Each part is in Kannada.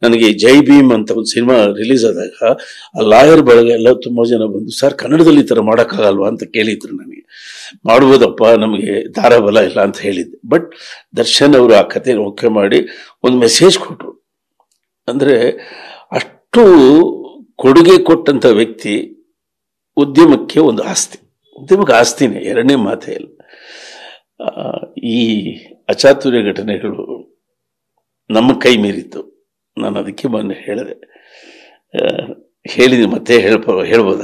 ನನಗೆ ಜೈ ಭೀಮ್ ಅಂತ ಒಂದು ಸಿನಿಮಾ ರಿಲೀಸ್ ಆದಾಗ ಆ ಲಾಯರ್ ಬಳಗ ಎಲ್ಲ ತುಂಬಾ ಜನ ಬಂದು, ಸರ್ ಕನ್ನಡದಲ್ಲಿ ಈ ಥರ ಮಾಡೋಕ್ಕಾಗಲ್ವಾ ಅಂತ ಕೇಳಿದ್ರು. ನನಗೆ ಮಾಡ್ಬೋದಪ್ಪ, ನಮಗೆ ಧಾರಾಬಲ ಇಲ್ಲ ಅಂತ ಹೇಳಿದ್ದೆ. ಬಟ್ ದರ್ಶನ್ ಅವರು ಆ ಕಥೆ ಓಕೆ ಮಾಡಿ ಒಂದು ಮೆಸೇಜ್ ಕೊಟ್ಟರು. ಅಂದರೆ ಅಷ್ಟು ಕೊಡುಗೆ ಕೊಟ್ಟಂಥ ವ್ಯಕ್ತಿ ಉದ್ಯಮಕ್ಕೆ ಒಂದು ಆಸ್ತಿ, ಉದ್ಯಮಕ್ಕೆ ಆಸ್ತಿನೇ, ಎರಡನೇ ಮಾತೇ ಇಲ್ಲ. ಈ ಅಚಾತುರ್ಯ ಘಟನೆಗಳು ನಮ್ಮ ಕೈ ಮೀರಿತ್ತು. ನಾನು ಅದಕ್ಕೆ ಮೊನ್ನೆ ಹೇಳಿದೆ ಮತ್ತೆ ಹೇಳ್ಬೋದ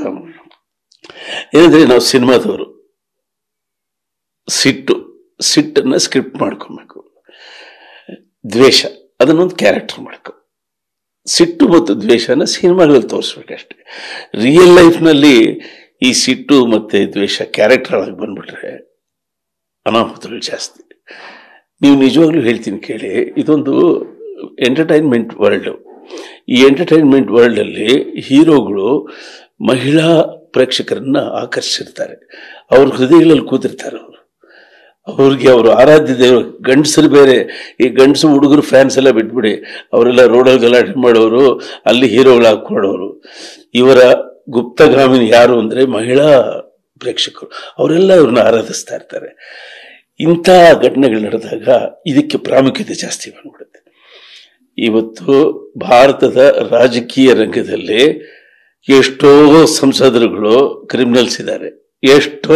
ಏನಂದ್ರೆ, ನಾವು ಸಿನಿಮಾದವರು ಸಿಟ್ಟನ್ನು ಸ್ಕ್ರಿಪ್ಟ್ ಮಾಡ್ಕೊಬೇಕು, ದ್ವೇಷ ಅದನ್ನೊಂದು ಕ್ಯಾರೆಕ್ಟರ್ ಮಾಡ್ಕೊ, ಸಿಟ್ಟು ಮತ್ತು ದ್ವೇಷನ ಸಿನಿಮಾಗಳಲ್ಲಿ ತೋರಿಸ್ಬೇಕಷ್ಟೆ. ರಿಯಲ್ ಲೈಫ್ನಲ್ಲಿ ಈ ಸಿಟ್ಟು ಮತ್ತೆ ದ್ವೇಷ ಕ್ಯಾರೆಕ್ಟರ್ ಆಗಿ ಬಂದ್ಬಿಟ್ರೆ ಅನಾಹುತಗಳು ಜಾಸ್ತಿ. ನೀವು ನಿಜವಾಗ್ಲೂ ಹೇಳ್ತೀನಿ ಕೇಳಿ, ಇದೊಂದು ಎಂಟರ್ಟೈನ್ಮೆಂಟ್ ವರ್ಲ್ಡ್. ಈ ಎಂಟರ್ಟೈನ್ಮೆಂಟ್ ವರ್ಲ್ಡ್ ಅಲ್ಲಿ ಹೀರೋಗಳು ಮಹಿಳಾ ಪ್ರೇಕ್ಷಕರನ್ನ ಆಕರ್ಷಿಸಿರ್ತಾರೆ, ಅವ್ರ ಹೃದಯಗಳಲ್ಲಿ ಕೂತಿರ್ತಾರೆ. ಅವ್ರಿಗೆ ಅವರು ಆರಾಧ್ಯ ದೇವರು. ಗಂಡಸರು ಬೇರೆ, ಈ ಗಂಡಸು ಹುಡುಗರು ಫ್ಯಾನ್ಸ್ ಎಲ್ಲ ಬಿಟ್ಬಿಡಿ, ಅವರೆಲ್ಲ ರೋಡಲ್ಲಿ ಗಲಾಟೆ ಮಾಡೋರು, ಅಲ್ಲಿ ಹೀರೋಗಳು ಹಾಕೊಡೋರು. ಇವರ ಗುಪ್ತಗಾಮಿನಿ ಯಾರು ಅಂದ್ರೆ ಮಹಿಳಾ ಪ್ರೇಕ್ಷಕರು, ಅವರೆಲ್ಲ ಇವ್ರನ್ನ ಆರಾಧಿಸ್ತಾ ಇರ್ತಾರೆ. ಇಂಥ ಘಟನೆಗಳು ನಡೆದಾಗ ಇದಕ್ಕೆ ಪ್ರಾಮುಖ್ಯತೆ ಜಾಸ್ತಿ ಬಂದ್ಬಿಡುತ್ತೆ. ಇವತ್ತು ಭಾರತದ ರಾಜಕೀಯ ರಂಗದಲ್ಲಿ ಎಷ್ಟೋ ಸಂಸದರುಗಳು ಕ್ರಿಮಿನಲ್ಸ್ ಇದ್ದಾರೆ, ಎಷ್ಟೋ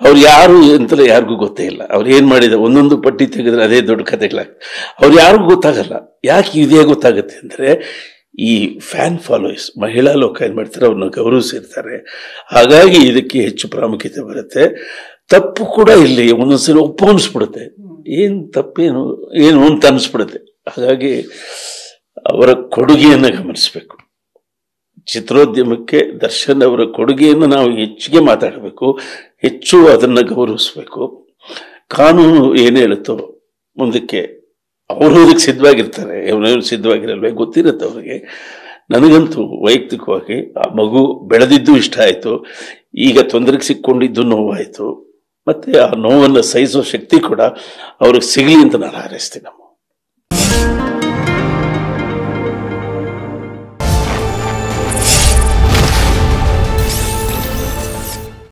ಅವ್ರು ಯಾರು ಅಂತಲೇ ಯಾರಿಗೂ ಗೊತ್ತೇ ಇಲ್ಲ. ಅವ್ರು ಏನ್ ಮಾಡಿದ ಒಂದೊಂದು ಪಟ್ಟಿ ತೆಗೆದ್ರೆ ಅದೇ ದೊಡ್ಡ ಕಥೆಗಳಾಗ್ತದೆ. ಅವ್ರು ಯಾರಿಗೂ ಗೊತ್ತಾಗಲ್ಲ. ಯಾಕೆ ಇದೇ ಗೊತ್ತಾಗುತ್ತೆ ಅಂದ್ರೆ, ಈ ಫ್ಯಾನ್ ಫಾಲೋಯರ್ಸ್ ಮಹಿಳಾ ಲೋಕ ಏನ್ ಮಾಡ್ತಾರೆ, ಅವ್ರನ್ನ ಗೌರವಿಸಿರ್ತಾರೆ. ಹಾಗಾಗಿ ಇದಕ್ಕೆ ಹೆಚ್ಚು ಪ್ರಾಮುಖ್ಯತೆ ಬರುತ್ತೆ. ತಪ್ಪು ಕೂಡ ಇಲ್ಲಿ ಒಂದೊಂದ್ಸಲ ಒಪ್ಪು ಅನಿಸ್ಬಿಡುತ್ತೆ, ಏನ್ ತಪ್ಪೇನು ಏನು ಅಂತ ಅನಿಸ್ಬಿಡುತ್ತೆ. ಹಾಗಾಗಿ ಅವರ ಕೊಡುಗೆಯನ್ನು ಗಮನಿಸಬೇಕು. ಚಿತ್ರೋದ್ಯಮಕ್ಕೆ ದರ್ಶನ್ ಅವರ ಕೊಡುಗೆಯನ್ನು ನಾವು ಹೆಚ್ಚಿಗೆ ಮಾತಾಡಬೇಕು, ಹೆಚ್ಚು ಅದನ್ನ ಗೌರವಿಸಬೇಕು. ಕಾನೂನು ಏನು ಹೇಳುತ್ತೋ ಮುಂದಕ್ಕೆ ಅವರು ಅದಕ್ಕೆ ಸಿದ್ಧವಾಗಿರ್ತಾರೆ, ಅವನೇನು ಸಿದ್ಧವಾಗಿರಲ್ವೇ ಗೊತ್ತಿರುತ್ತೆ ಅವರಿಗೆ. ನನಗಂತೂ ವೈಯಕ್ತಿಕವಾಗಿ ಆ ಮಗು ಬೆಳೆದಿದ್ದು ಇಷ್ಟ ಆಯಿತು, ಈಗ ತೊಂದರೆಗೆ ಸಿಕ್ಕೊಂಡಿದ್ದು ನೋವಾಯಿತು. ಮತ್ತೆ ಆ ನೋವನ್ನು ಸಹಿಸೋ ಶಕ್ತಿ ಕೂಡ ಅವ್ರಿಗೆ ಸಿಗಲಿ ಅಂತ ನಾನು ಹಾರೈಸ್ತೀನಿ.